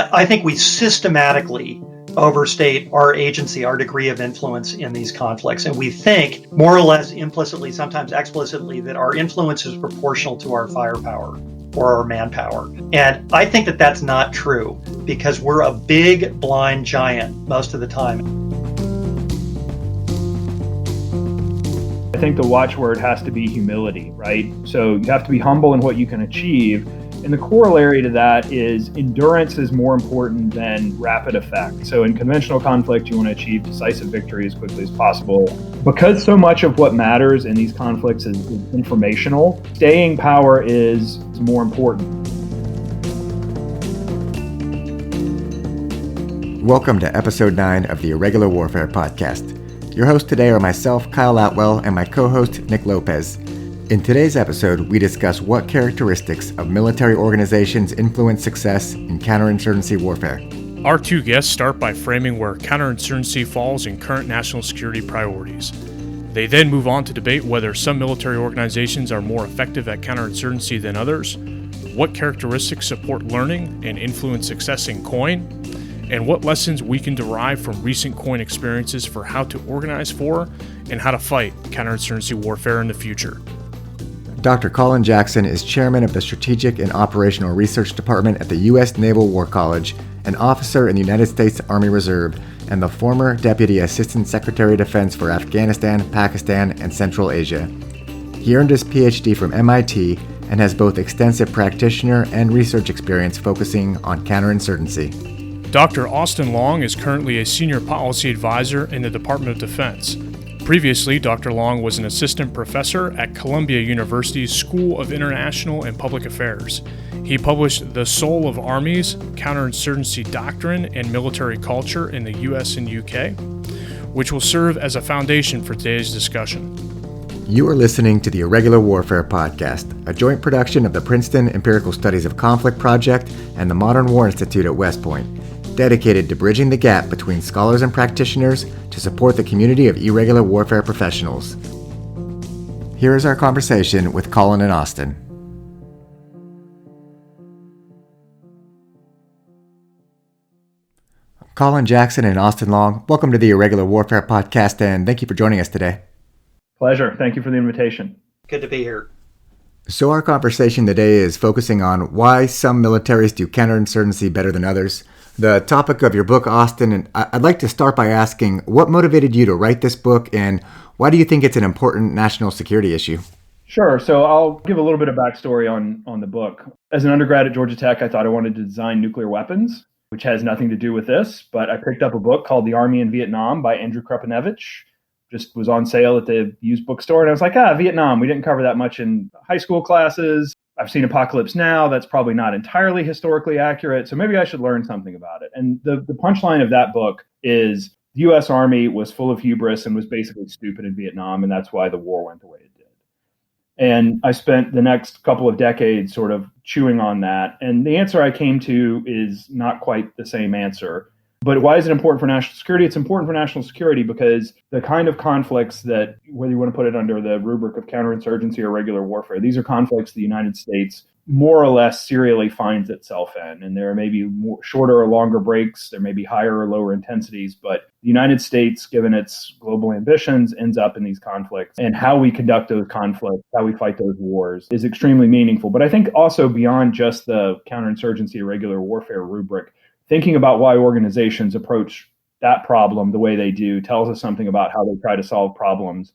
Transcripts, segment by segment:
I think we systematically overstate our agency, our degree of influence in these conflicts. And we think more or less implicitly, sometimes explicitly, that our influence is proportional to our firepower or our manpower. And I think that that's not true because we're a big blind giant most of the time. I think the watchword has to be humility, right? So you have to be humble in what you can achieve. And the corollary to that is endurance is more important than rapid effect. So in conventional conflict, you want to achieve decisive victory as quickly as possible. Because so much of what matters in these conflicts is informational, staying power is more important. Welcome to episode 9 of the Irregular Warfare Podcast. Your hosts today are myself, Kyle Atwell, and my co-host, Nick Lopez. In today's episode, we discuss what characteristics of military organizations influence success in counterinsurgency warfare. Our two guests start by framing where counterinsurgency falls in current national security priorities. They then move on to debate whether some military organizations are more effective at counterinsurgency than others, what characteristics support learning and influence success in COIN, and what lessons we can derive from recent COIN experiences for how to organize for and how to fight counterinsurgency warfare in the future. Dr. Colin Jackson is chairman of the Strategic and Operational Research Department at the U.S. Naval War College, an officer in the United States Army Reserve, and the former Deputy Assistant Secretary of Defense for Afghanistan, Pakistan, and Central Asia. He earned his PhD from MIT and has both extensive practitioner and research experience focusing on counterinsurgency. Dr. Austin Long is currently a senior policy advisor in the Department of Defense. Previously, Dr. Long was an assistant professor at Columbia University's School of International and Public Affairs. He published The Soul of Armies, Counterinsurgency Doctrine and Military Culture in the US and UK, which will serve as a foundation for today's discussion. You are listening to the Irregular Warfare Podcast, a joint production of the Princeton Empirical Studies of Conflict Project and the Modern War Institute at West Point, dedicated to bridging the gap between scholars and practitioners to support the community of irregular warfare professionals. Here is our conversation with Colin and Austin. Colin Jackson and Austin Long, welcome to the Irregular Warfare Podcast, and thank you for joining us today. Pleasure. Thank you for the invitation. Good to be here. So our conversation today is focusing on why some militaries do counterinsurgency better than others. The topic of your book, Austin, and I'd like to start by asking, what motivated you to write this book, and why do you think it's an important national security issue? Sure. So I'll give a little bit of backstory on the book. As an undergrad at Georgia Tech, I thought I wanted to design nuclear weapons, which has nothing to do with this, but I picked up a book called The Army in Vietnam by Andrew Krepanevich. Just was on sale at the used bookstore, and I was like, Vietnam, we didn't cover that much in high school classes. I've seen Apocalypse Now. That's probably not entirely historically accurate, so maybe I should learn something about it. And the punchline of that book is the U.S. Army was full of hubris and was basically stupid in Vietnam, and that's why the war went the way it did. And I spent the next couple of decades sort of chewing on that, and the answer I came to is not quite the same answer. But why is it important for national security? It's important for national security because the kind of conflicts that, whether you want to put it under the rubric of counterinsurgency or regular warfare, these are conflicts the United States more or less serially finds itself in. And there may be more, shorter or longer breaks, there may be higher or lower intensities, but the United States, given its global ambitions, ends up in these conflicts. And how we conduct those conflicts, how we fight those wars is extremely meaningful. But I think also beyond just the counterinsurgency or regular warfare rubric, thinking about why organizations approach that problem the way they do tells us something about how they try to solve problems.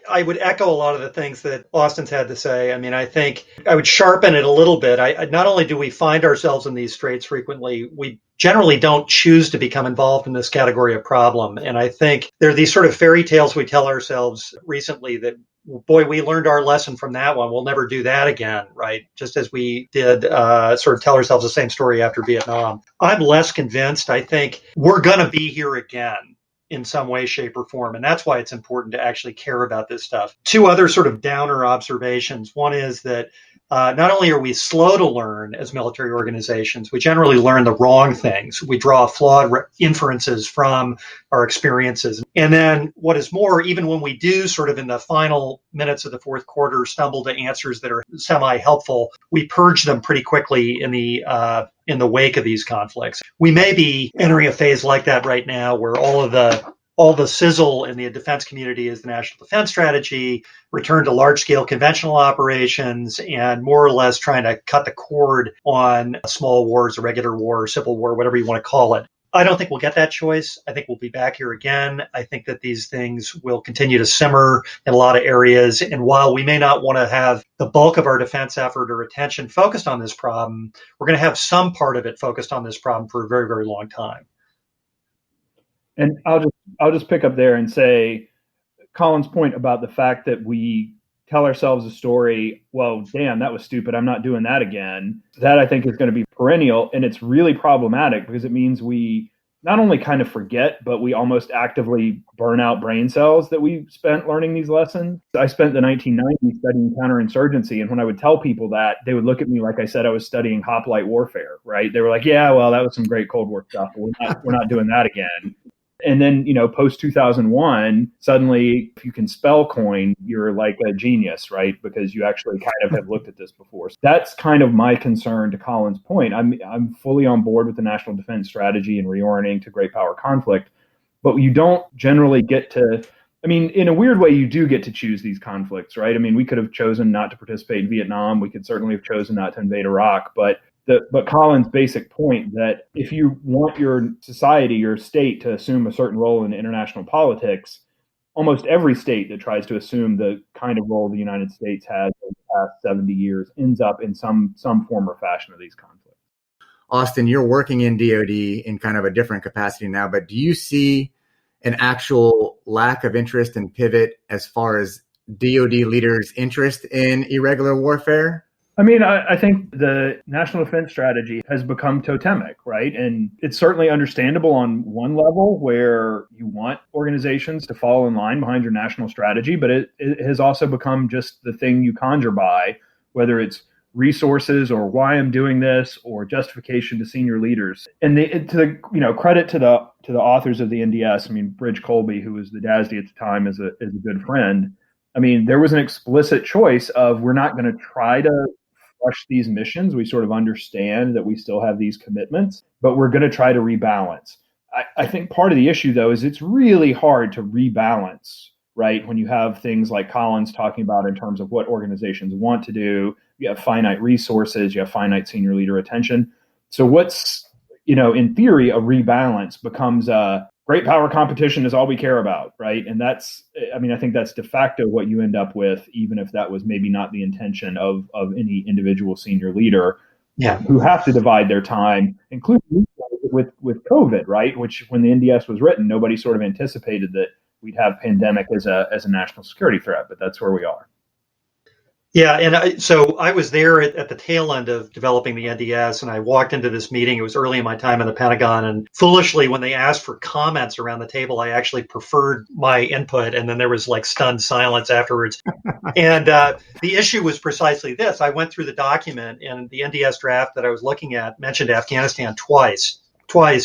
I would echo a lot of the things that Austin's had to say. I mean, I think I would sharpen it a little bit. Not only do we find ourselves in these straits frequently, we generally don't choose to become involved in this category of problem. And I think there are these sort of fairy tales we tell ourselves recently that, boy, we learned our lesson from that one. We'll never do that again, right? Just as we did sort of tell ourselves the same story after Vietnam. I'm less convinced. I think we're going to be here again in some way, shape, or form. And that's why it's important to actually care about this stuff. Two other sort of downer observations. One is that not only are we slow to learn as military organizations, we generally learn the wrong things. We draw flawed inferences from our experiences. And then what is more, even when we do sort of in the final minutes of the fourth quarter stumble to answers that are semi-helpful, we purge them pretty quickly in the wake of these conflicts. We may be entering a phase like that right now where all the sizzle in the defense community is the national defense strategy, return to large-scale conventional operations, and more or less trying to cut the cord on small wars, irregular war, civil war, whatever you want to call it. I don't think we'll get that choice. I think we'll be back here again. I think that these things will continue to simmer in a lot of areas. And while we may not want to have the bulk of our defense effort or attention focused on this problem, we're going to have some part of it focused on this problem for a very, very long time. And I'll just pick up there and say Colin's point about the fact that we tell ourselves a story, well, damn, that was stupid, I'm not doing that again. That I think is going to be perennial, and it's really problematic because it means we not only kind of forget, but we almost actively burn out brain cells that we spent learning these lessons. I spent the 1990s studying counterinsurgency, and when I would tell people that, they would look at me like I said I was studying hoplite warfare, right? They were like, yeah, well, that was some great Cold War stuff, but we're not doing that again. And then, post 2001, suddenly, if you can spell coin, you're like a genius, right? Because you actually kind of have looked at this before. So that's kind of my concern to Colin's point. I'm fully on board with the national defense strategy and reorienting to great power conflict, but you don't generally get to, in a weird way, you do get to choose these conflicts, right? We could have chosen not to participate in Vietnam. We could certainly have chosen not to invade Iraq, but Colin's basic point that if you want your society, your state to assume a certain role in international politics, almost every state that tries to assume the kind of role the United States has over the past 70 years ends up in some form or fashion of these conflicts. Austin, you're working in DoD in kind of a different capacity now, but do you see an actual lack of interest and pivot as far as DoD leaders' interest in irregular warfare? I think the national defense strategy has become totemic, right? And it's certainly understandable on one level where you want organizations to fall in line behind your national strategy, but it has also become just the thing you conjure by, whether it's resources or why I'm doing this or justification to senior leaders. And credit to the authors of the NDS, Bridge Colby, who was the DASD at the time, is a good friend. There was an explicit choice of we're not going to try to rush these missions. We sort of understand that we still have these commitments, but we're going to try to rebalance. I think part of the issue, though, is it's really hard to rebalance, right? When you have things like Colin's talking about in terms of what organizations want to do, you have finite resources, you have finite senior leader attention. So what's, in theory, a rebalance becomes a great power competition is all we care about, right? And that's, I think that's de facto what you end up with, even if that was maybe not the intention of any individual senior leader, who have to divide their time, including with COVID, right? Which when the NDS was written, nobody sort of anticipated that we'd have pandemic as a national security threat, but that's where we are. Yeah, and so I was there at the tail end of developing the NDS, and I walked into this meeting. It was early in my time in the Pentagon, and foolishly, when they asked for comments around the table, I actually preferred my input, and then there was like stunned silence afterwards. And the issue was precisely this. I went through the document, and the NDS draft that I was looking at mentioned Afghanistan twice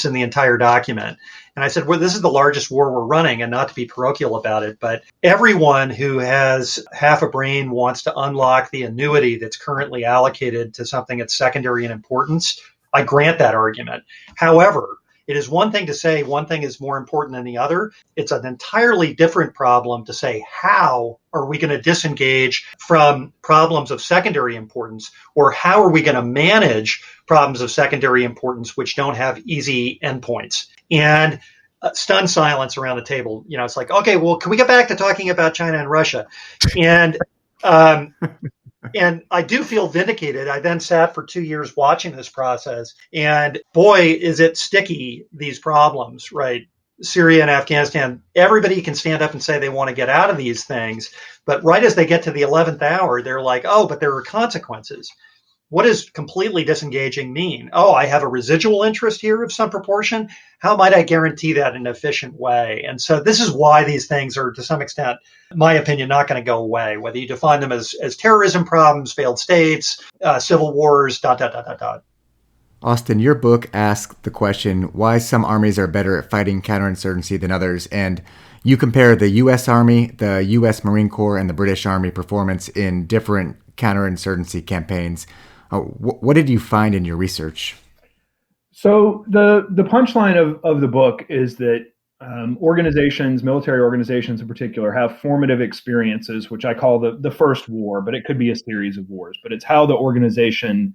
in the entire document. And I said, well, this is the largest war we're running, and not to be parochial about it, but everyone who has half a brain wants to unlock the annuity that's currently allocated to something that's secondary in importance. I grant that argument. However, it is one thing to say one thing is more important than the other. It's an entirely different problem to say, how are we going to disengage from problems of secondary importance, or how are we going to manage problems of secondary importance which don't have easy endpoints? And stunned silence around the table. It's like, okay, well, can we get back to talking about China and Russia? And and I do feel vindicated. I then sat for 2 years watching this process, and boy, is it sticky, these problems, right? Syria and Afghanistan, everybody can stand up and say they want to get out of these things, but right as they get to the 11th hour, they're like, oh, but there are consequences. what does completely disengaging mean? Oh, I have a residual interest here of some proportion. How might I guarantee that in an efficient way? And so this is why these things are, to some extent, in my opinion, not going to go away, whether you define them as terrorism problems, failed states, civil wars, ... Austin, your book asks the question why some armies are better at fighting counterinsurgency than others, and you compare the U.S. Army, the U.S. Marine Corps, and the British Army performance in different counterinsurgency campaigns. What did you find in your research? So the punchline of the book is that organizations, military organizations in particular, have formative experiences, which I call the first war, but it could be a series of wars. But it's how the organization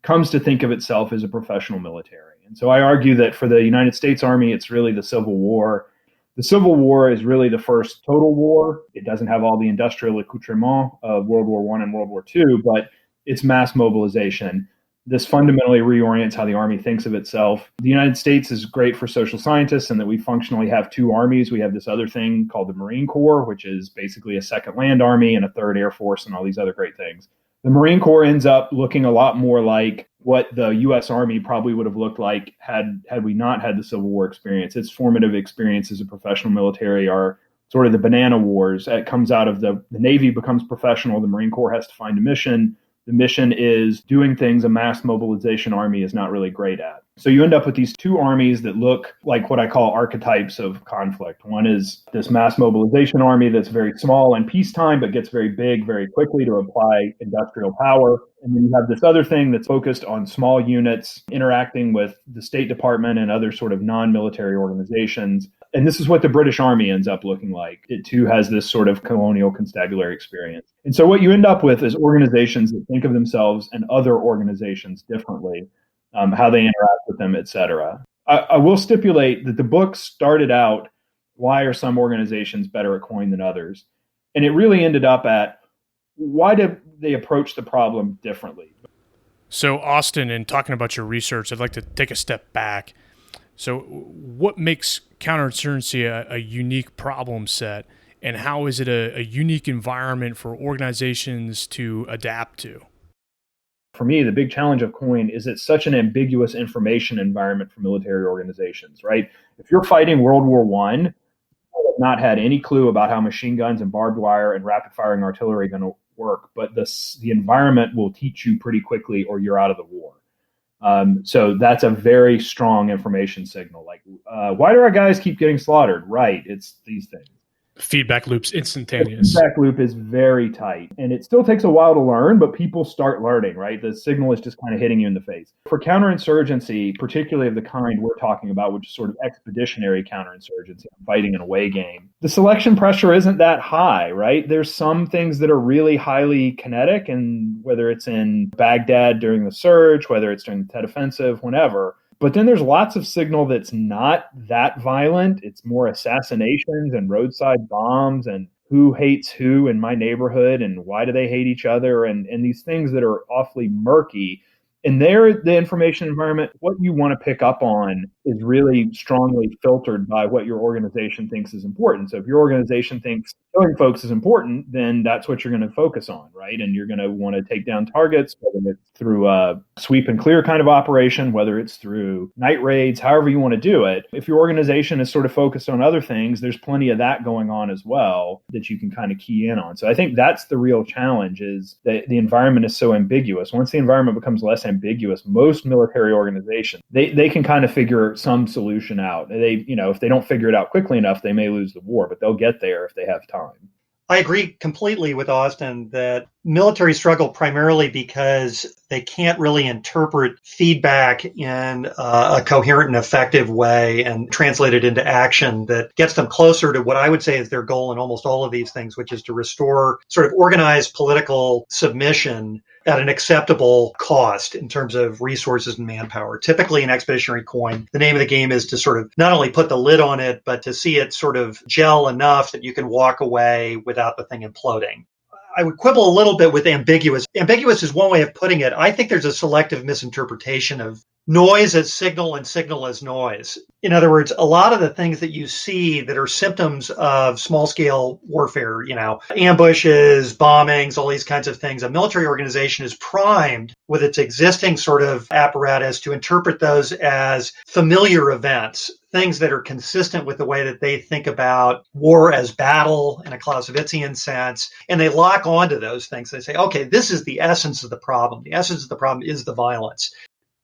comes to think of itself as a professional military. And so I argue that for the United States Army, it's really the Civil War. The Civil War is really the first total war. It doesn't have all the industrial accoutrement of World War I and World War II, but it's mass mobilization. This fundamentally reorients how the Army thinks of itself. The United States is great for social scientists in that we functionally have two armies. We have this other thing called the Marine Corps, which is basically a second land army and a third Air Force and all these other great things. The Marine Corps ends up looking a lot more like what the U.S. Army probably would have looked like had we not had the Civil War experience. Its formative experience as a professional military are sort of the banana wars. It comes out of the Navy becomes professional. The Marine Corps has to find a mission. The mission is doing things a mass mobilization army is not really great at. So you end up with these two armies that look like what I call archetypes of conflict. One is this mass mobilization army that's very small in peacetime, but gets very big very quickly to apply industrial power. And then you have this other thing that's focused on small units interacting with the State Department and other sort of non-military organizations. And this is what the British Army ends up looking like. It too has this sort of colonial constabulary experience. And so what you end up with is organizations that think of themselves and other organizations differently, how they interact with them, et cetera. I will stipulate that the book started out, why are some organizations better at COIN than others? And it really ended up at, why did they approach the problem differently? So Austin, in talking about your research, I'd like to take a step back. So what makes counterinsurgency a unique problem set, and how is it a unique environment for organizations to adapt to? For me, the big challenge of COIN is it's such an ambiguous information environment for military organizations, right? If you're fighting World War I, you have not had any clue about how machine guns and barbed wire and rapid firing artillery are going to work, but the environment will teach you pretty quickly or you're out of the war. So that's a very strong information signal. Like, why do our guys keep getting slaughtered? Right. It's these things. Feedback loop's instantaneous. The feedback loop is very tight, and it still takes a while to learn, but people start learning, right? The signal is just kind of hitting you in the face. For counterinsurgency, particularly of the kind we're talking about, which is sort of expeditionary counterinsurgency, fighting an away game, the selection pressure isn't that high, right? There's some things that are really highly kinetic, and whether it's in Baghdad during the surge, whether it's during the Tet Offensive, whenever. But then there's lots of signal that's not that violent. It's more assassinations and roadside bombs and who hates who in my neighborhood and why do they hate each other and these things that are awfully murky. And there, the information environment, what you want to pick up on is really strongly filtered by what your organization thinks is important. So if your organization thinks killing folks is important, then that's what you're going to focus on, right? And you're going to want to take down targets, whether it's through a sweep and clear kind of operation, whether it's through night raids, however you want to do it. If your organization is sort of focused on other things, there's plenty of that going on as well that you can kind of key in on. So I think that's the real challenge, is that the environment is so ambiguous. Once the environment becomes less ambiguous, most military organizations, they can kind of figure some solution out. They, if they don't figure it out quickly enough, they may lose the war, but they'll get there if they have time. I agree completely with Austin that military struggle primarily because they can't really interpret feedback in a coherent and effective way and translate it into action that gets them closer to what I would say is their goal in almost all of these things, which is to restore sort of organized political submission at an acceptable cost in terms of resources and manpower. Typically in expeditionary COIN, the name of the game is to sort of not only put the lid on it, but to see it sort of gel enough that you can walk away without the thing imploding. I would quibble a little bit with ambiguous. Ambiguous is one way of putting it. I think there's a selective misinterpretation of noise as signal and signal as noise. In other words, a lot of the things that you see that are symptoms of small scale warfare, ambushes, bombings, all these kinds of things, a military organization is primed with its existing sort of apparatus to interpret those as familiar events, things that are consistent with the way that they think about war as battle in a Clausewitzian sense. And they lock onto those things. They say, okay, this is the essence of the problem. The essence of the problem is the violence.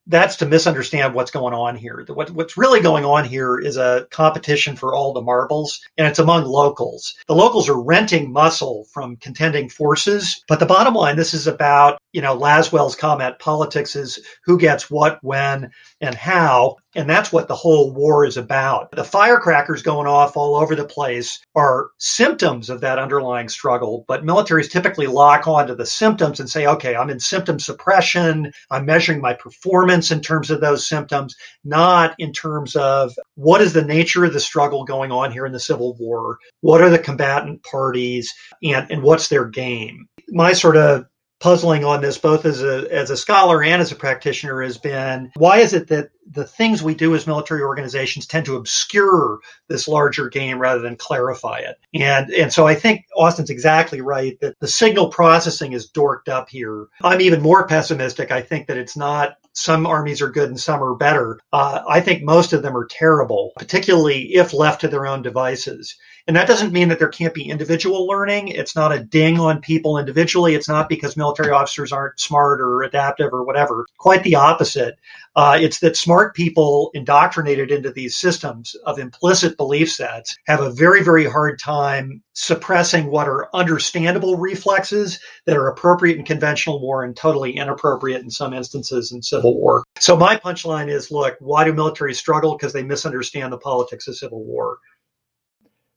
That's to misunderstand what's going on here. What's really going on here is a competition for all the marbles, and it's among locals. The locals are renting muscle from contending forces. But the bottom line, this is about, Laswell's comment, politics is who gets what, when, and how. And that's what the whole war is about. The firecrackers going off all over the place are symptoms of that underlying struggle, but militaries typically lock onto the symptoms and say, okay, I'm in symptom suppression. I'm measuring my performance in terms of those symptoms, not in terms of what is the nature of the struggle going on here in the Civil War? What are the combatant parties and what's their game? My sort of puzzling on this, both as a scholar and as a practitioner, has been, why is it that the things we do as military organizations tend to obscure this larger game rather than clarify it? And so I think Austin's exactly right that the signal processing is dorked up here. I'm even more pessimistic. I think that it's not some armies are good and some are better. I think most of them are terrible, particularly if left to their own devices. And that doesn't mean that there can't be individual learning. It's not a ding on people individually. It's not because military officers aren't smart or adaptive or whatever. Quite the opposite. It's that smart people indoctrinated into these systems of implicit belief sets have a very, very hard time suppressing what are understandable reflexes that are appropriate in conventional war and totally inappropriate in some instances in civil war. So my punchline is, look, why do militaries struggle? Because they misunderstand the politics of civil war.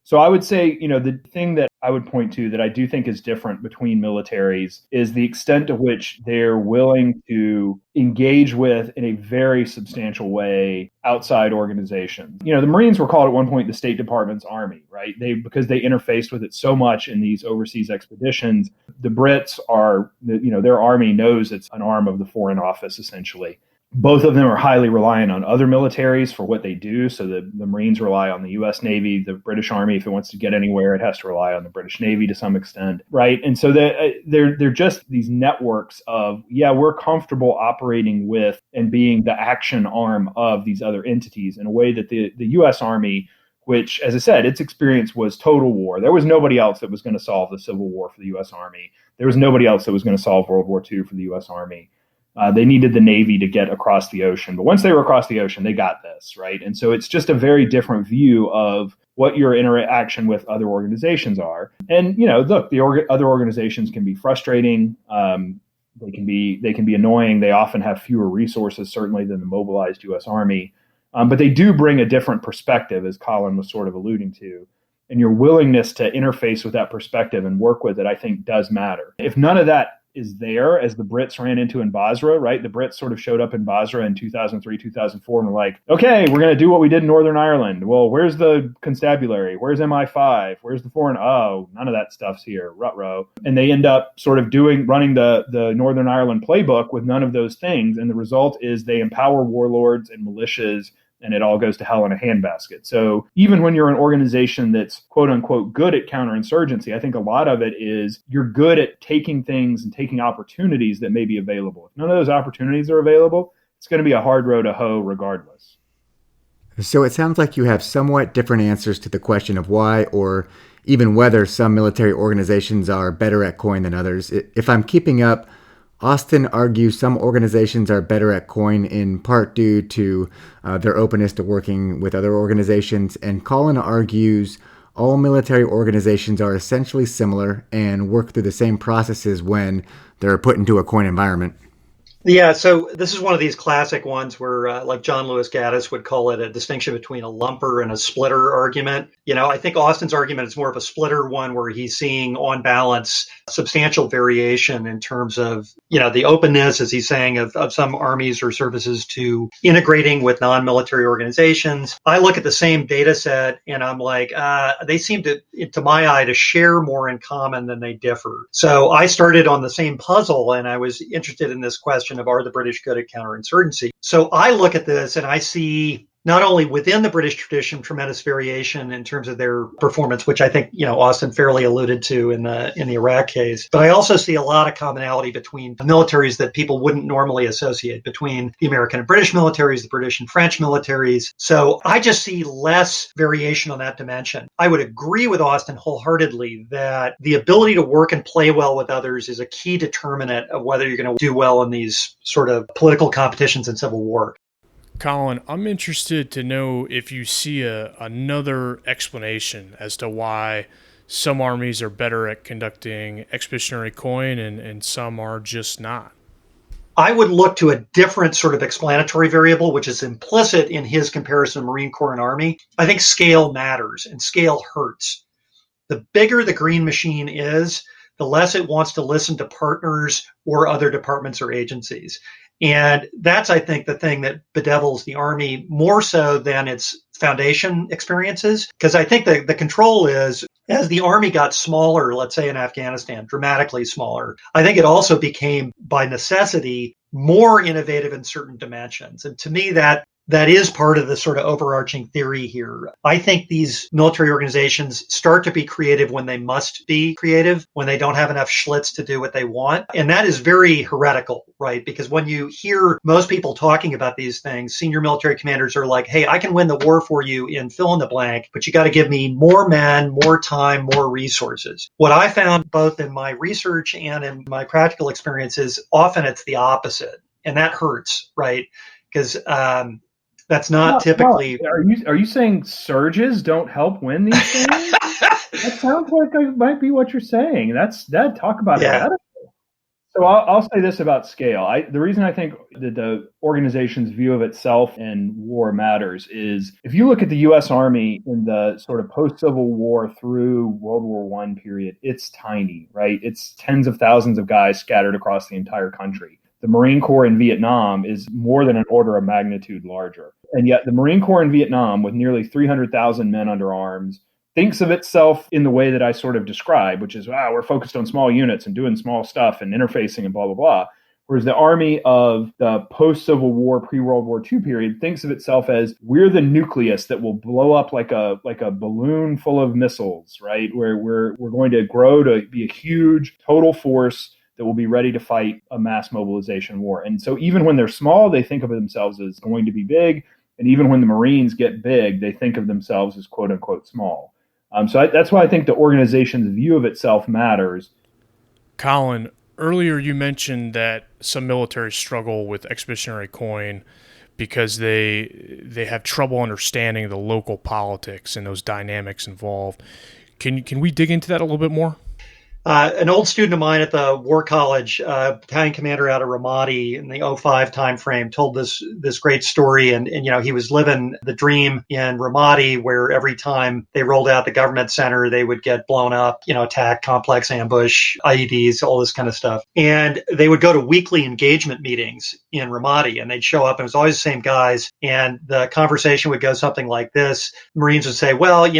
So I would say, the thing that I would point to that I do think is different between militaries is the extent to which they're willing to engage with, in a very substantial way, outside organizations. The Marines were called at one point the State Department's army, right? Because they interfaced with it so much in these overseas expeditions. The Brits are, their army knows it's an arm of the Foreign Office, essentially. Both of them are highly reliant on other militaries for what they do. So the Marines rely on the U.S. Navy. The British Army, if it wants to get anywhere, it has to rely on the British Navy to some extent, right? And so they're just these networks of, we're comfortable operating with and being the action arm of these other entities in a way that the U.S. Army, which, as I said, its experience was total war. There was nobody else that was going to solve the Civil War for the U.S. Army. There was nobody else that was going to solve World War II for the U.S. Army. They needed the Navy to get across the ocean. But once they were across the ocean, they got this, right? And so it's just a very different view of what your interaction with other organizations are. And, look, other organizations can be frustrating. They can be annoying. They often have fewer resources, certainly, than the mobilized U.S. Army. But they do bring a different perspective, as Colin was sort of alluding to. And your willingness to interface with that perspective and work with it, I think, does matter. If none of that is there, as the Brits ran into in Basra, right? The Brits sort of showed up in Basra in 2003, 2004, and were like, okay, we're going to do what we did in Northern Ireland. Well, where's the constabulary? Where's MI5? Where's the foreign? Oh, none of that stuff's here. Ruh-roh. And they end up sort of running the Northern Ireland playbook with none of those things. And the result is they empower warlords and militias, and it all goes to hell in a handbasket. So even when you're an organization that's quote unquote good at counterinsurgency, I think a lot of it is you're good at taking things and taking opportunities that may be available. If none of those opportunities are available, it's going to be a hard row to hoe regardless. So it sounds like you have somewhat different answers to the question of why or even whether some military organizations are better at COIN than others. If I'm keeping up, Austin argues some organizations are better at COIN in part due to their openness to working with other organizations, and Colin argues all military organizations are essentially similar and work through the same processes when they're put into a COIN environment. Yeah, so this is one of these classic ones where, like John Lewis Gaddis would call it a distinction between a lumper and a splitter argument. I think Austin's argument is more of a splitter one where he's seeing, on balance, substantial variation in terms of, the openness, as he's saying, of some armies or services to integrating with non-military organizations. I look at the same data set and I'm like, they seem to my eye, to share more in common than they differ. So I started on the same puzzle and I was interested in this question of, are the British good at counterinsurgency? So I look at this and I see not only within the British tradition tremendous variation in terms of their performance, which I think Austin fairly alluded to in the Iraq case, but I also see a lot of commonality between the militaries that people wouldn't normally associate, between the American and British militaries, the British and French militaries. So I just see less variation on that dimension. I would agree with Austin wholeheartedly that the ability to work and play well with others is a key determinant of whether you're going to do well in these sort of political competitions and civil war. Colin, I'm interested to know if you see another explanation as to why some armies are better at conducting expeditionary coin and some are just not. I would look to a different sort of explanatory variable, which is implicit in his comparison of Marine Corps and Army. I think scale matters and scale hurts. The bigger the green machine is, the less it wants to listen to partners or other departments or agencies. And that's, I think, the thing that bedevils the Army more so than its foundation experiences. Because I think the control is, as the Army got smaller, let's say in Afghanistan, dramatically smaller, I think it also became, by necessity, more innovative in certain dimensions. And to me, that is part of the sort of overarching theory here. I think these military organizations start to be creative when they must be creative, when they don't have enough schlitz to do what they want. And that is very heretical, right? Because when you hear most people talking about these things, senior military commanders are like, hey, I can win the war for you in fill in the blank, but you got to give me more men, more time, more resources. What I found both in my research and in my practical experiences, often it's the opposite. And that hurts, right? Because that's not typically. Are you saying surges don't help win these things? That sounds like it might be what you're saying. Talk about it. So I'll say this about scale. The reason I think that the organization's view of itself in war matters is, if you look at the U.S. Army in the sort of post-Civil War through World War I period, it's tiny, right? It's tens of thousands of guys scattered across the entire country. The Marine Corps in Vietnam is more than an order of magnitude larger. And yet the Marine Corps in Vietnam, with nearly 300,000 men under arms, thinks of itself in the way that I sort of describe, which is, we're focused on small units and doing small stuff and interfacing and blah, blah, blah. Whereas the Army of the post-Civil War, pre-World War II period thinks of itself as, we're the nucleus that will blow up like a balloon full of missiles, right? Where we're going to grow to be a huge total force that will be ready to fight a mass mobilization war. And so even when they're small, they think of themselves as going to be big. And even when the Marines get big, they think of themselves as quote unquote small. That's why I think the organization's view of itself matters. Colin, earlier you mentioned that some militaries struggle with expeditionary coin because they have trouble understanding the local politics and those dynamics involved. Can we dig into that a little bit more? An old student of mine at the War College, battalion commander out of Ramadi in the 2005 timeframe, told this great story. And he was living the dream in Ramadi, where every time they rolled out the government center, they would get blown up, attack, complex ambush, IEDs, all this kind of stuff. And they would go to weekly engagement meetings in Ramadi, and they'd show up, and it was always the same guys. And the conversation would go something like this. Marines would say, well,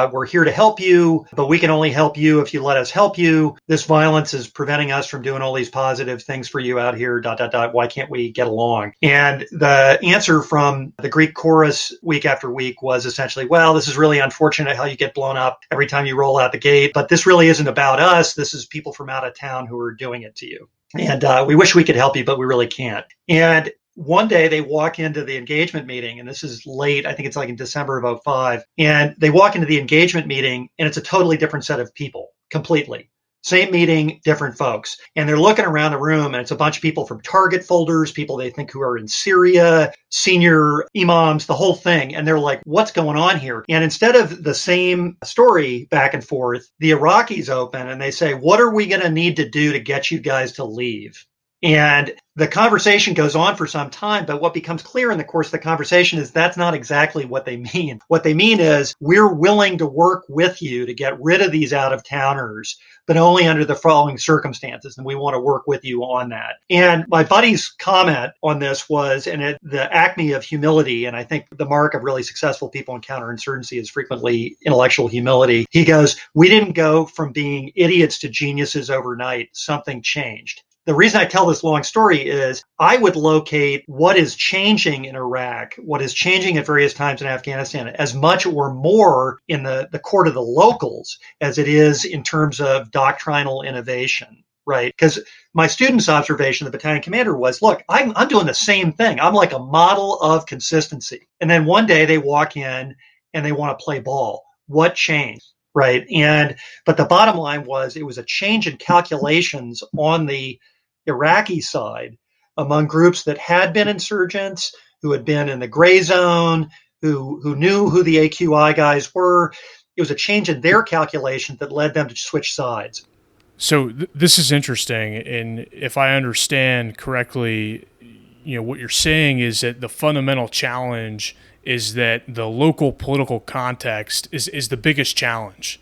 we're here to help you, but we can only help you if you let us help you. This violence is preventing us from doing all these positive things for you out here, ... Why can't we get along? And the answer from the Greek chorus week after week was essentially, well, this is really unfortunate how you get blown up every time you roll out the gate, but this really isn't about us. This is people from out of town who are doing it to you. And we wish we could help you, but we really can't. And one day they walk into the engagement meeting, and this is late, I think it's like in December of 2005, and they walk into the engagement meeting, and it's a totally different set of people, completely. Same meeting, different folks. And they're looking around the room, and it's a bunch of people from target folders, people they think who are in Syria, senior imams, the whole thing. And they're like, what's going on here? And instead of the same story back and forth, the Iraqis open and they say, what are we going to need to do to get you guys to leave? And the conversation goes on for some time, but what becomes clear in the course of the conversation is that's not exactly what they mean. What they mean is we're willing to work with you to get rid of these out-of-towners, but only under the following circumstances, and we want to work with you on that. And my buddy's comment on this was, the acme of humility, and I think the mark of really successful people in counterinsurgency is frequently intellectual humility. He goes, we didn't go from being idiots to geniuses overnight. Something changed. The reason I tell this long story is I would locate what is changing in Iraq, what is changing at various times in Afghanistan, as much or more in the court of the locals as it is in terms of doctrinal innovation, right? Because my student's observation, the battalion commander, was, look, I'm doing the same thing. I'm like a model of consistency. And then one day they walk in and they want to play ball. What changed? Right. But the bottom line was it was a change in calculations on the Iraqi side among groups that had been insurgents, who had been in the gray zone, who knew who the AQI guys were. It was a change in their calculation that led them to switch sides. So this is interesting. And if I understand correctly, what you're saying is that the fundamental challenge is that the local political context is the biggest challenge.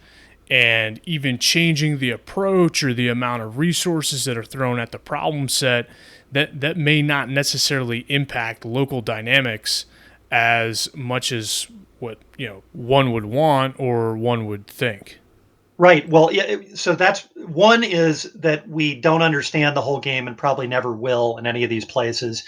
And even changing the approach or the amount of resources that are thrown at the problem set, that may not necessarily impact local dynamics as much as what one would want or one would think. Right. Well, so that's one, is that we don't understand the whole game and probably never will in any of these places,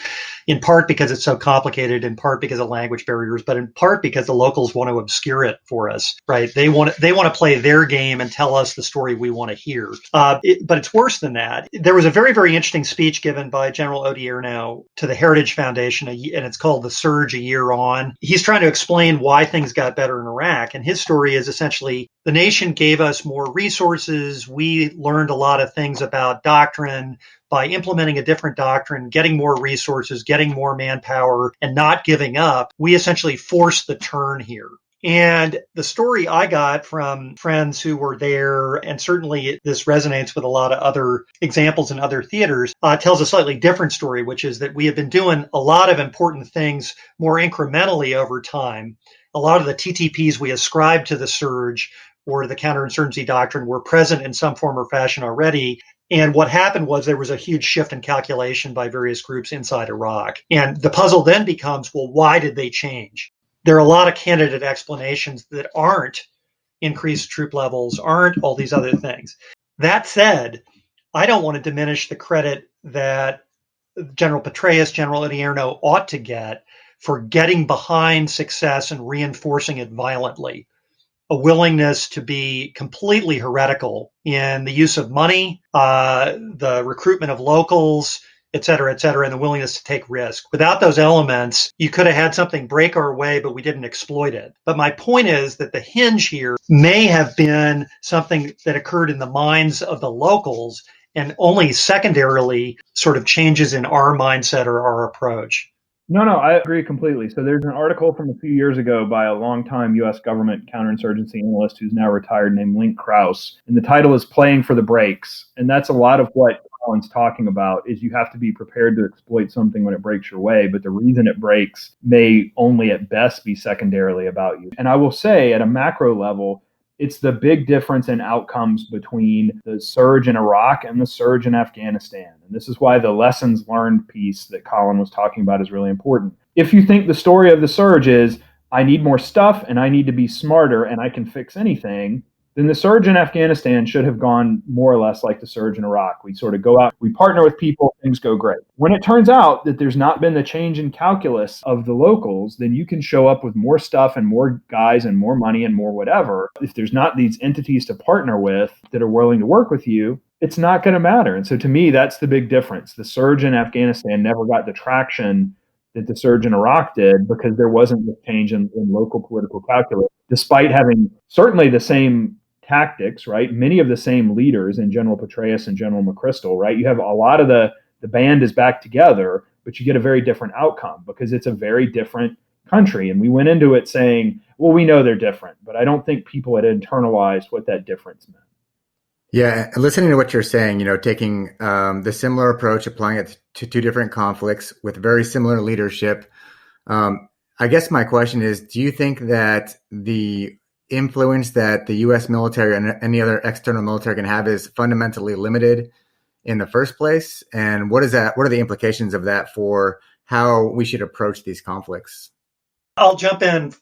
in part because it's so complicated, in part because of language barriers, but in part because the locals want to obscure it for us, right? They want to play their game and tell us the story we want to hear. But it's worse than that. There was a very, very interesting speech given by General Odierno to the Heritage Foundation, and it's called The Surge, a Year On. He's trying to explain why things got better in Iraq. And his story is essentially, the nation gave us more resources. We learned a lot of things about doctrine by implementing a different doctrine, getting more resources, getting more manpower, and not giving up. We essentially forced the turn here. And the story I got from friends who were there, and certainly this resonates with a lot of other examples in other theaters, tells a slightly different story, which is that we have been doing a lot of important things more incrementally over time. A lot of the TTPs we ascribe to the surge or the counterinsurgency doctrine were present in some form or fashion already. And what happened was there was a huge shift in calculation by various groups inside Iraq. And the puzzle then becomes, well, why did they change? There are a lot of candidate explanations that aren't increased troop levels, aren't all these other things. That said, I don't want to diminish the credit that General Petraeus, General Odierno ought to get for getting behind success and reinforcing it violently. A willingness to be completely heretical in the use of money, the recruitment of locals, et cetera, and the willingness to take risk. Without those elements, you could have had something break our way, but we didn't exploit it. But my point is that the hinge here may have been something that occurred in the minds of the locals, and only secondarily sort of changes in our mindset or our approach. No, I agree completely. So there's an article from a few years ago by a longtime U.S. government counterinsurgency analyst who's now retired named Link Krause. And the title is Playing for the Breaks. And that's a lot of what Colin's talking about, is you have to be prepared to exploit something when it breaks your way. But the reason it breaks may only at best be secondarily about you. And I will say at a macro level, it's the big difference in outcomes between the surge in Iraq and the surge in Afghanistan. And this is why the lessons learned piece that Colin was talking about is really important. If you think the story of the surge is, I need more stuff and I need to be smarter and I can fix anything, then the surge in Afghanistan should have gone more or less like the surge in Iraq. We sort of go out, we partner with people, things go great. When it turns out that there's not been the change in calculus of the locals, then you can show up with more stuff and more guys and more money and more whatever. If there's not these entities to partner with that are willing to work with you, it's not going to matter. And so to me, that's the big difference. The surge in Afghanistan never got the traction that the surge in Iraq did because there wasn't the change in local political calculus, despite having certainly the same tactics, right? Many of the same leaders in General Petraeus and General McChrystal, right? You have a lot of the band is back together, but you get a very different outcome because it's a very different country. And we went into it saying, well, we know they're different, but I don't think people had internalized what that difference meant. Yeah, listening to what you're saying, taking the similar approach, applying it to two different conflicts with very similar leadership. I guess my question is, do you think that the influence that the U.S. military and any other external military can have is fundamentally limited in the first place? And what are the implications of that for how we should approach these conflicts? I'll jump in.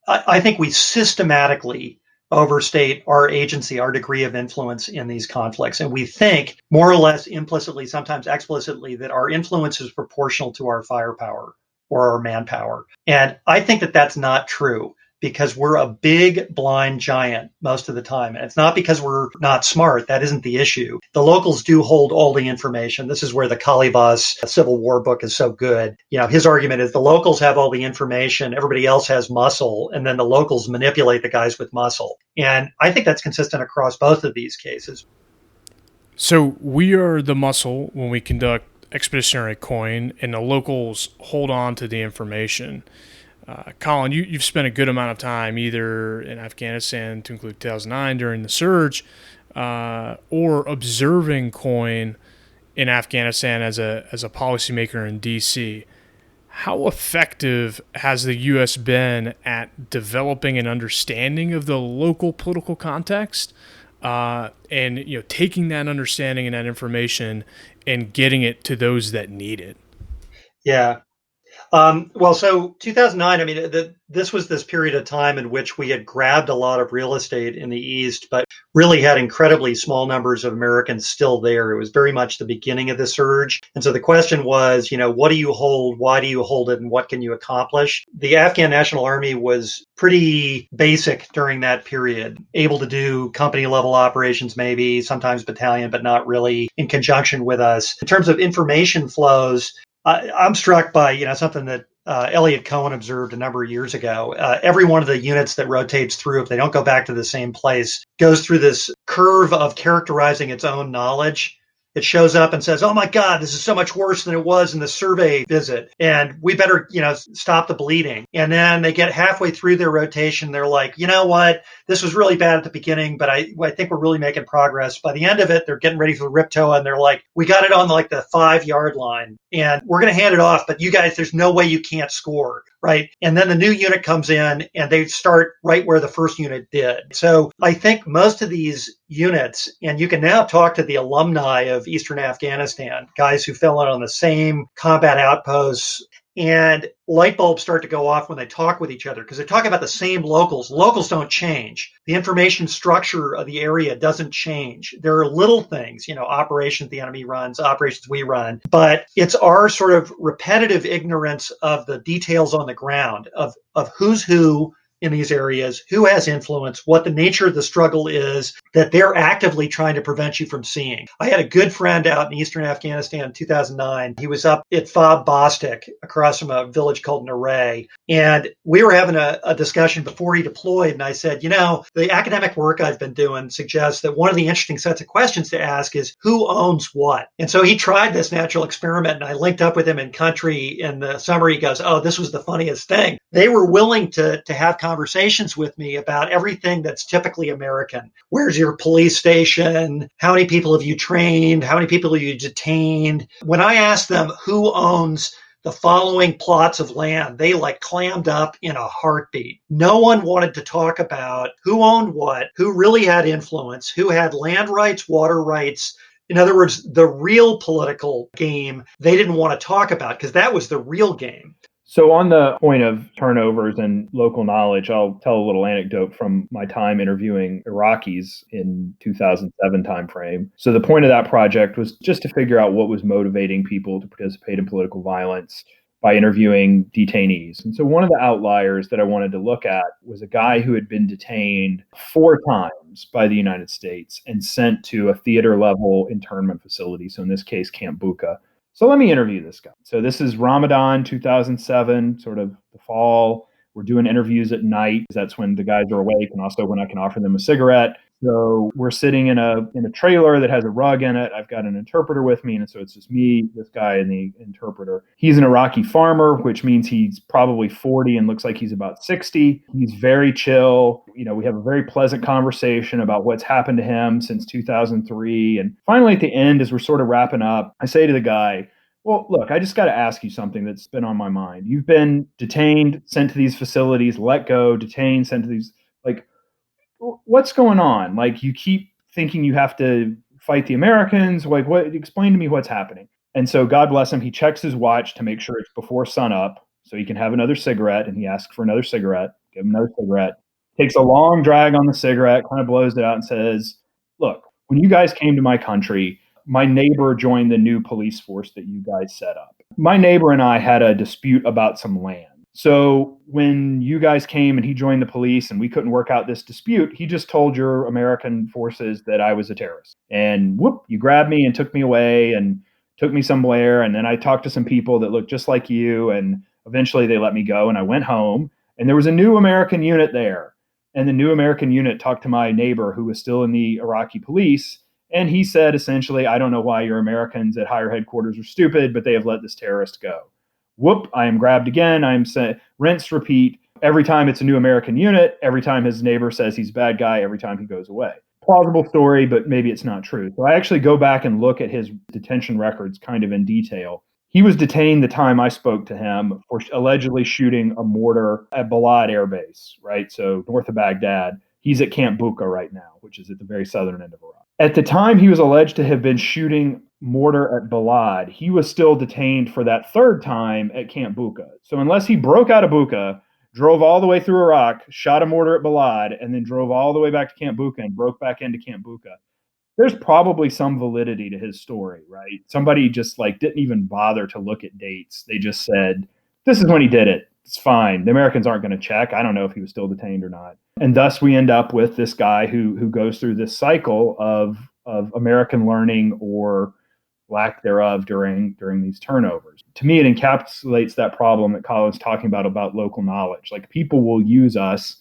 I think we systematically overstate our agency, our degree of influence in these conflicts. And we think more or less implicitly, sometimes explicitly, that our influence is proportional to our firepower or our manpower. And I think that that's not true because we're a big blind giant most of the time. And it's not because we're not smart. That isn't the issue. The locals do hold all the information. This is where the Kalivas Civil War book is so good. His argument is the locals have all the information. Everybody else has muscle. And then the locals manipulate the guys with muscle. And I think that's consistent across both of these cases. So we are the muscle when we conduct expeditionary coin, and the locals hold on to the information. Colin, you've spent a good amount of time either in Afghanistan, to include 2009 during the surge, or observing coin in Afghanistan as a policymaker in D.C. How effective has the U.S. been at developing an understanding of the local political context, and taking that understanding and that information and getting it to those that need it? Yeah. So 2009, this was this period of time in which we had grabbed a lot of real estate in the East, but really had incredibly small numbers of Americans still there. It was very much the beginning of the surge. And so the question was, what do you hold? Why do you hold it? And what can you accomplish? The Afghan National Army was pretty basic during that period, able to do company level operations, maybe sometimes battalion, but not really in conjunction with us. In terms of information flows, I'm struck by, something that Elliot Cohen observed a number of years ago. Every one of the units that rotates through, if they don't go back to the same place, goes through this curve of characterizing its own knowledge. It shows up and says, oh my God, this is so much worse than it was in the survey visit. And we better, stop the bleeding. And then they get halfway through their rotation. They're like, you know what? This was really bad at the beginning, but I think we're really making progress. By the end of it, they're getting ready for the Riptoa and they're like, we got it on like the 5-yard line and we're going to hand it off. But you guys, there's no way you can't score. Right. And then the new unit comes in and they start right where the first unit did. So I think most of these units, and you can now talk to the alumni of Eastern Afghanistan, guys who fell in on the same combat outposts, and light bulbs start to go off when they talk with each other because they're talking about the same locals. Locals don't change. The information structure of the area doesn't change. There are little things, operations the enemy runs, operations we run, but it's our sort of repetitive ignorance of the details on the ground of who's who in these areas, who has influence, what the nature of the struggle is that they're actively trying to prevent you from seeing. I had a good friend out in Eastern Afghanistan in 2009. He was up at Fob Bostic across from a village called Naray. And we were having a discussion before he deployed. And I said, the academic work I've been doing suggests that one of the interesting sets of questions to ask is who owns what? And so he tried this natural experiment and I linked up with him in country in the summer. He goes, oh, this was the funniest thing. They were willing to have conversations with me about everything that's typically American. Where's your police station? How many people have you trained? How many people have you detained? When I asked them who owns the following plots of land, they clammed up in a heartbeat. No one wanted to talk about who owned what, who really had influence, who had land rights, water rights. In other words, the real political game they didn't want to talk about because that was the real game. So on the point of turnovers and local knowledge, I'll tell a little anecdote from my time interviewing Iraqis in 2007 timeframe. So the point of that project was just to figure out what was motivating people to participate in political violence by interviewing detainees. And so one of the outliers that I wanted to look at was a guy who had been detained 4 times by the United States and sent to a theater level internment facility. So in this case, Camp Bucca. So let me interview this guy. So this is Ramadan 2007, sort of the fall. We're doing interviews at night. That's when the guys are awake and also when I can offer them a cigarette. So we're sitting in a trailer that has a rug in it. I've got an interpreter with me. And so it's just me, this guy, and the interpreter. He's an Iraqi farmer, which means he's probably 40 and looks like he's about 60. He's very chill. We have a very pleasant conversation about what's happened to him since 2003. And finally, at the end, as we're sort of wrapping up, I say to the guy, well, look, I just got to ask you something that's been on my mind. You've been detained, sent to these facilities, let go, detained, sent to these, what's going on? You keep thinking you have to fight the Americans. Explain to me what's happening. And so God bless him. He checks his watch to make sure it's before sunup so he can have another cigarette. And he asks for another cigarette, give him another cigarette, takes a long drag on the cigarette, kind of blows it out and says, look, when you guys came to my country, my neighbor joined the new police force that you guys set up. My neighbor and I had a dispute about some land. So when you guys came and he joined the police and we couldn't work out this dispute, he just told your American forces that I was a terrorist. And whoop, you grabbed me and took me away and took me somewhere. And then I talked to some people that looked just like you. And eventually they let me go and I went home. And there was a new American unit there. And the new American unit talked to my neighbor who was still in the Iraqi police. And he said, essentially, I don't know why your Americans at higher headquarters are stupid, but they have let this terrorist go. Whoop, I am grabbed again. I am sent, rinse, repeat. Every time it's a new American unit, every time his neighbor says he's a bad guy, every time he goes away. Plausible story, but maybe it's not true. So I actually go back and look at his detention records kind of in detail. He was detained the time I spoke to him for allegedly shooting a mortar at Balad Air Base, right? So north of Baghdad. He's at Camp Bucca right now, which is at the very southern end of Iraq. At the time he was alleged to have been shooting mortar at Balad, he was still detained for that third time at Camp Bucca. So unless he broke out of Bucca, drove all the way through Iraq, shot a mortar at Balad, and then drove all the way back to Camp Bucca and broke back into Camp Bucca, there's probably some validity to his story, right? Somebody just didn't even bother to look at dates. They just said, this is when he did it. It's fine. The Americans aren't going to check. I don't know if he was still detained or not. And thus we end up with this guy who goes through this cycle of American learning or lack thereof during these turnovers. To me, it encapsulates that problem that Colin's talking about local knowledge. People will use us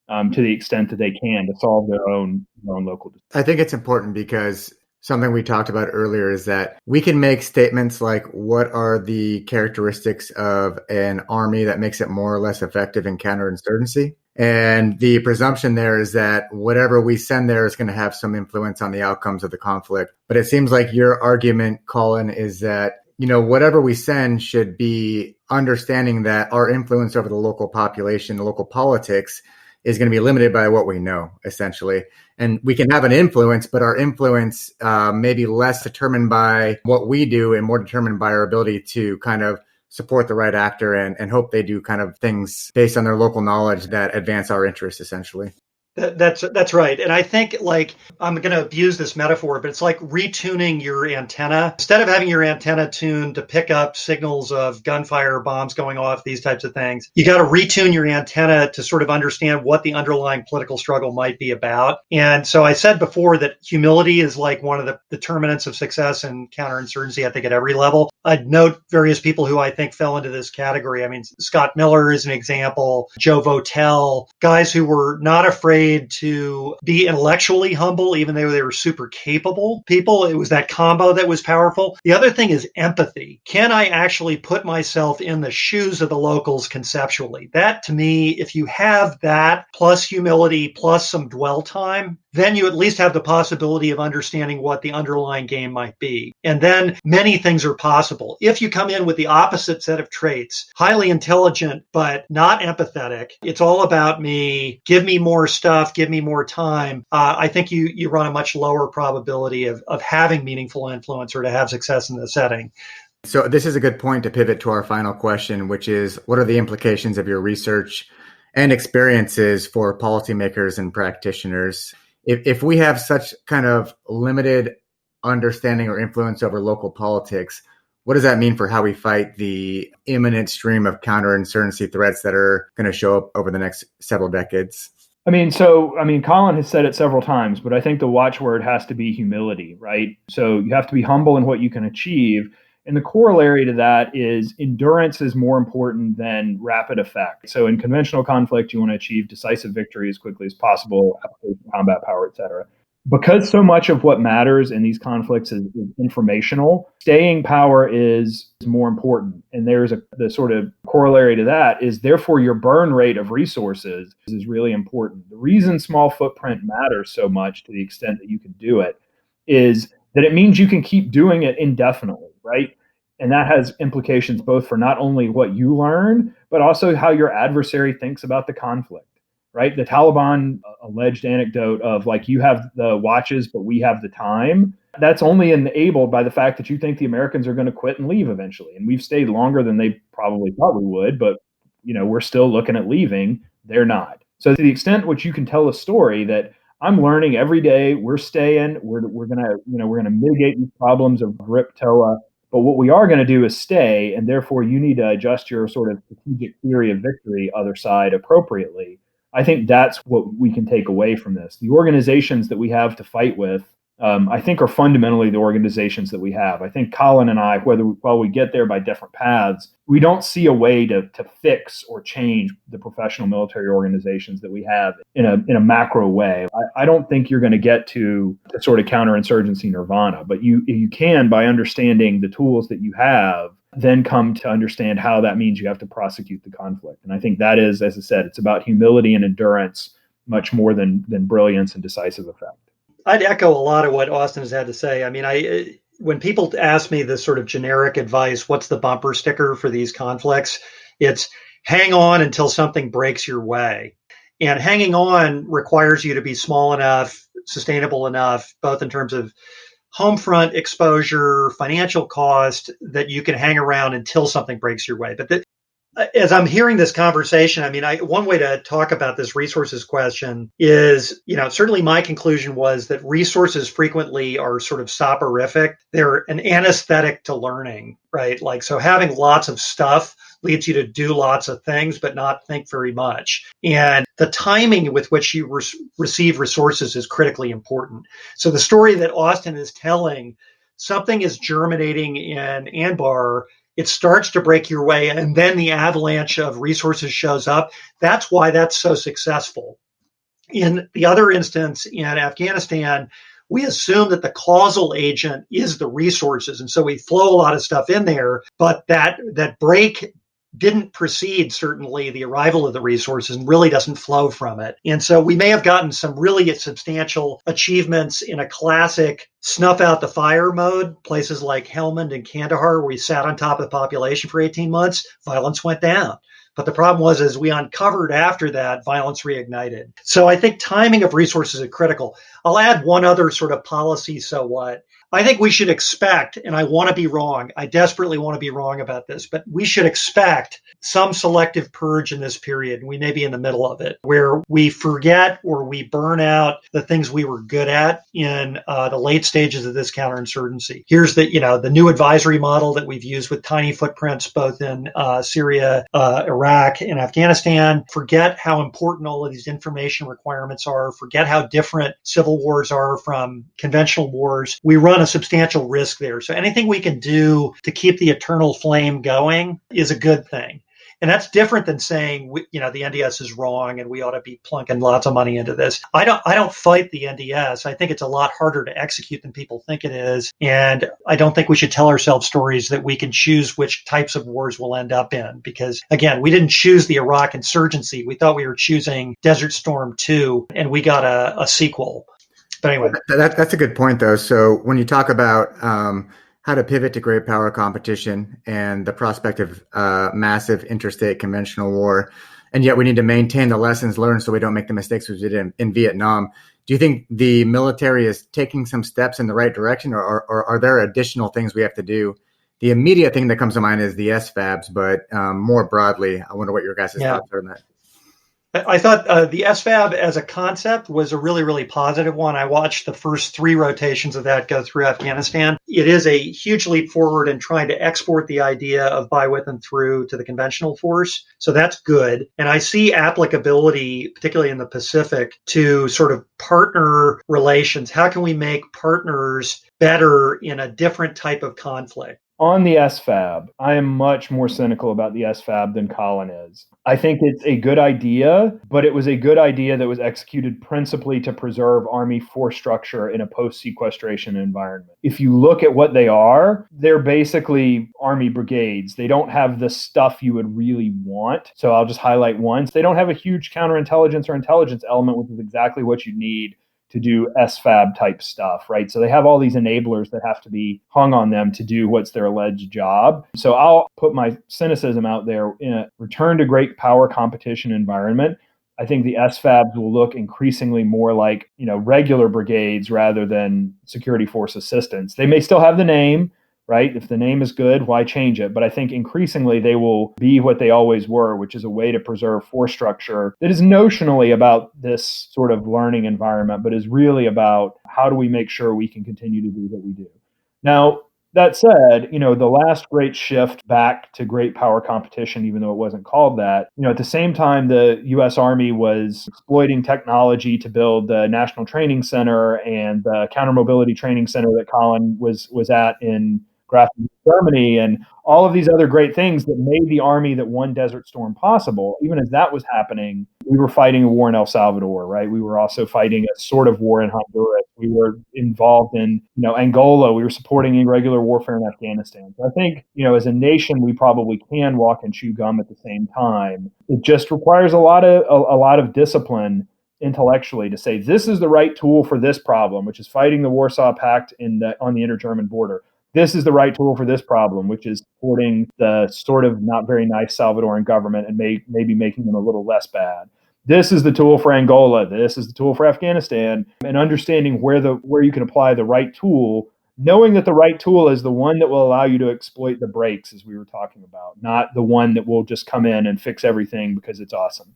to the extent that they can to solve their own local disputes. I think it's important because something we talked about earlier is that we can make statements like, what are the characteristics of an army that makes it more or less effective in counterinsurgency? And the presumption there is that whatever we send there is going to have some influence on the outcomes of the conflict. But it seems like your argument, Colin, is that, whatever we send should be understanding that our influence over the local population, the local politics, is going to be limited by what we know, essentially. And we can have an influence, but our influence may be less determined by what we do and more determined by our ability to kind of support the right actor and hope they do kind of things based on their local knowledge that advance our interests, essentially. That's right. And I think I'm going to abuse this metaphor, but it's like retuning your antenna. Instead of having your antenna tuned to pick up signals of gunfire, bombs going off, these types of things, you got to retune your antenna to sort of understand what the underlying political struggle might be about. And so I said before that humility is one of the determinants of success in counterinsurgency, I think, at every level. I'd note various people who I think fell into this category. I mean, Scott Miller is an example, Joe Votel, guys who were not afraid to be intellectually humble, even though they were super capable people. It was that combo that was powerful. The other thing is empathy. Can I actually put myself in the shoes of the locals conceptually? That, to me, if you have that plus humility plus some dwell time, then you at least have the possibility of understanding what the underlying game might be. And then many things are possible. If you come in with the opposite set of traits, highly intelligent, but not empathetic, it's all about me, give me more stuff, give me more time, I think you run a much lower probability of having meaningful influence or to have success in the setting. So this is a good point to pivot to our final question, which is, what are the implications of your research and experiences for policymakers and practitioners? If we have such kind of limited understanding or influence over local politics, what does that mean for how we fight the imminent stream of counterinsurgency threats that are going to show up over the next several decades? Colin has said it several times, but I think the watchword has to be humility, right? So you have to be humble in what you can achieve. And the corollary to that is endurance is more important than rapid effect. So in conventional conflict, you want to achieve decisive victory as quickly as possible, application, combat power, et cetera. Because so much of what matters in these conflicts is informational, staying power is more important. And there's the sort of corollary to that is therefore your burn rate of resources is really important. The reason small footprint matters so much to the extent that you can do it is that it means you can keep doing it indefinitely, right? And that has implications both for not only what you learn, but also how your adversary thinks about the conflict. Right? The Taliban alleged anecdote of like, you have the watches, but we have the time. That's only enabled by the fact that you think the Americans are going to quit and leave eventually. And we've stayed longer than they probably thought we would, but we're still looking at leaving. They're not. So to the extent which you can tell a story that I'm learning every day, we're staying, we're going to mitigate these problems of RIP TOA. But what we are going to do is stay. And therefore you need to adjust your sort of strategic theory of victory, other side appropriately. I think that's what we can take away from this. The organizations that we have to fight with, I think, are fundamentally the organizations that we have. I think Colin and I, while we get there by different paths, we don't see a way to fix or change the professional military organizations that we have in a macro way. I don't think you're going to get to the sort of counterinsurgency nirvana, but you can, by understanding the tools that you have, then come to understand how that means you have to prosecute the conflict. And I think that is, as I said, it's about humility and endurance much more than brilliance and decisive effect. I'd echo a lot of what Austin has had to say. I mean, when people ask me this sort of generic advice, what's the bumper sticker for these conflicts? It's hang on until something breaks your way. And hanging on requires you to be small enough, sustainable enough, both in terms of home front exposure, financial cost, that you can hang around until something breaks your way. But as I'm hearing this conversation, I mean, one way to talk about this resources question is, certainly my conclusion was that resources frequently are sort of soporific. They're an anesthetic to learning, right? Like, so having lots of stuff leads you to do lots of things, but not think very much. And the timing with which you receive resources is critically important. So the story that Austin is telling, something is germinating in Anbar, it starts to break your way, and then the avalanche of resources shows up. That's why that's so successful. In the other instance, in Afghanistan, we assume that the causal agent is the resources. And so we flow a lot of stuff in there, but that break didn't precede, certainly, the arrival of the resources and really doesn't flow from it. And so we may have gotten some really substantial achievements in a classic snuff out the fire mode, places like Helmand and Kandahar, where we sat on top of the population for 18 months, violence went down. But the problem was, as we uncovered after that, violence reignited. So I think timing of resources is critical. I'll add one other sort of policy, so what? I think we should expect, and I want to be wrong, I desperately want to be wrong about this, but we should expect some selective purge in this period, and we may be in the middle of it, where we forget or we burn out the things we were good at in the late stages of this counterinsurgency. Here's the new advisory model that we've used with tiny footprints, both in Syria, Iraq, and Afghanistan. Forget how important all of these information requirements are. Forget how different civil wars are from conventional wars. We run a substantial risk there. So anything we can do to keep the eternal flame going is a good thing. And that's different than saying, the NDS is wrong and we ought to be plunking lots of money into this. I don't fight the NDS. I think it's a lot harder to execute than people think it is. And I don't think we should tell ourselves stories that we can choose which types of wars we'll end up in. Because again, we didn't choose the Iraq insurgency. We thought we were choosing Desert Storm 2, and we got a sequel. But anyway. That's a good point, though. So when you talk about how to pivot to great power competition and the prospect of massive interstate conventional war, and yet we need to maintain the lessons learned so we don't make the mistakes we did in Vietnam. Do you think the military is taking some steps in the right direction, or are there additional things we have to do? The immediate thing that comes to mind is the SFABs, but more broadly, I wonder what your guys' thoughts are on that. I thought the SFAB as a concept was a really, really positive one. I watched the first 3 rotations of that go through Afghanistan. It is a huge leap forward in trying to export the idea of by, with, and through to the conventional force. So that's good. And I see applicability, particularly in the Pacific, to sort of partner relations. How can we make partners better in a different type of conflict? On the SFAB, I am much more cynical about the SFAB than Colin is. I think it's a good idea, but it was a good idea that was executed principally to preserve Army force structure in a post-sequestration environment. If you look at what they are, they're basically Army brigades. They don't have the stuff you would really want. So I'll just highlight one. They don't have a huge counterintelligence or intelligence element, which is exactly what you need to do SFAB type stuff, right? So they have all these enablers that have to be hung on them to do what's their alleged job. So I'll put my cynicism out there. In a return to great power competition environment, I think the SFABs will look increasingly more like, regular brigades rather than security force assistance. They may still have the name, right? If the name is good, why change it? But I think increasingly they will be what they always were, which is a way to preserve force structure that is notionally about this sort of learning environment, but is really about how do we make sure we can continue to do what we do. Now, that said, the last great shift back to great power competition, even though it wasn't called that, at the same time, the U.S. Army was exploiting technology to build the National Training Center and the Counter Mobility Training Center that Colin was at in Grafton, Germany, and all of these other great things that made the Army that won Desert Storm possible. Even as that was happening, we were fighting a war in El Salvador, right? We were also fighting a sort of war in Honduras. We were involved in, Angola. We were supporting irregular warfare in Afghanistan. So I think, as a nation, we probably can walk and chew gum at the same time. It just requires a lot of discipline intellectually to say this is the right tool for this problem, which is fighting the Warsaw Pact on the inter-German border. This is the right tool for this problem, which is supporting the sort of not very nice Salvadoran government and maybe making them a little less bad. This is the tool for Angola. This is the tool for Afghanistan. And understanding where you can apply the right tool, knowing that the right tool is the one that will allow you to exploit the breaks, as we were talking about, not the one that will just come in and fix everything because it's awesome.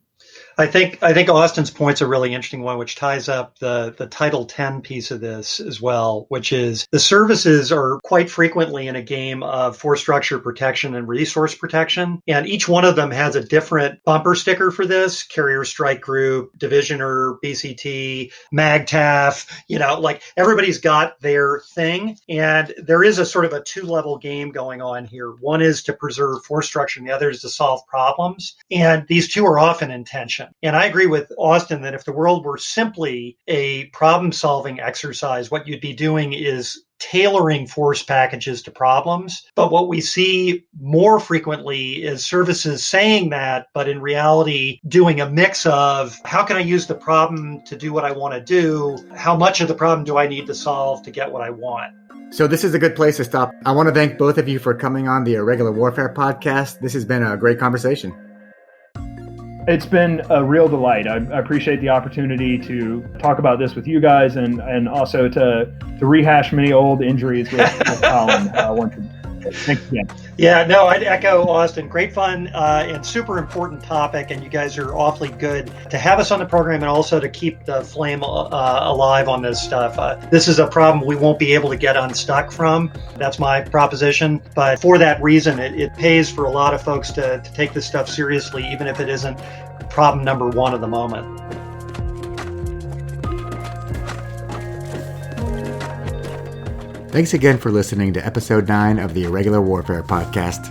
I think Austin's point's a really interesting one, which ties up the Title 10 piece of this as well, which is the services are quite frequently in a game of force structure protection and resource protection. And each one of them has a different bumper sticker for this: Carrier Strike Group, Divisioner, BCT, MAGTAF, like everybody's got their thing. And there is a sort of a two-level game going on here. One is to preserve force structure and the other is to solve problems. And these two are often in tension. And I agree with Austin that if the world were simply a problem-solving exercise, what you'd be doing is tailoring force packages to problems. But what we see more frequently is services saying that, but in reality doing a mix of how can I use the problem to do what I want to do? How much of the problem do I need to solve to get what I want? So this is a good place to stop. I want to thank both of you for coming on the Irregular Warfare Podcast. This has been a great conversation. It's been a real delight. I appreciate the opportunity to talk about this with you guys and also to rehash many old injuries with Colin. Thanks again. Yeah, no, I'd echo Austin. Great fun and super important topic, and you guys are awfully good to have us on the program and also to keep the flame alive on this stuff. This is a problem we won't be able to get unstuck from. That's my proposition. But for that reason, it pays for a lot of folks to take this stuff seriously, even if it isn't problem number one of the moment. Thanks again for listening to episode 9 of the Irregular Warfare Podcast.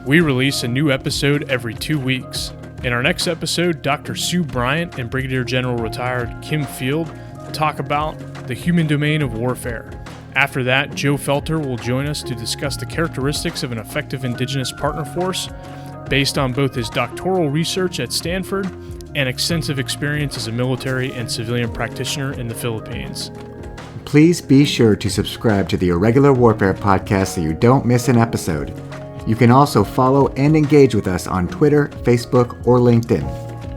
We release a new episode every 2 weeks. In our next episode, Dr. Sue Bryant and Brigadier General Retired Kim Field talk about the human domain of warfare. After that, Joe Felter will join us to discuss the characteristics of an effective Indigenous partner force based on both his doctoral research at Stanford and extensive experience as a military and civilian practitioner in the Philippines. Please be sure to subscribe to the Irregular Warfare Podcast so you don't miss an episode. You can also follow and engage with us on Twitter, Facebook, or LinkedIn.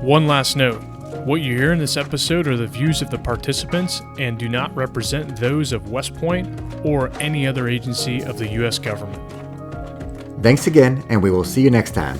One last note. What you hear in this episode are the views of the participants and do not represent those of West Point or any other agency of the U.S. government. Thanks again, and we will see you next time.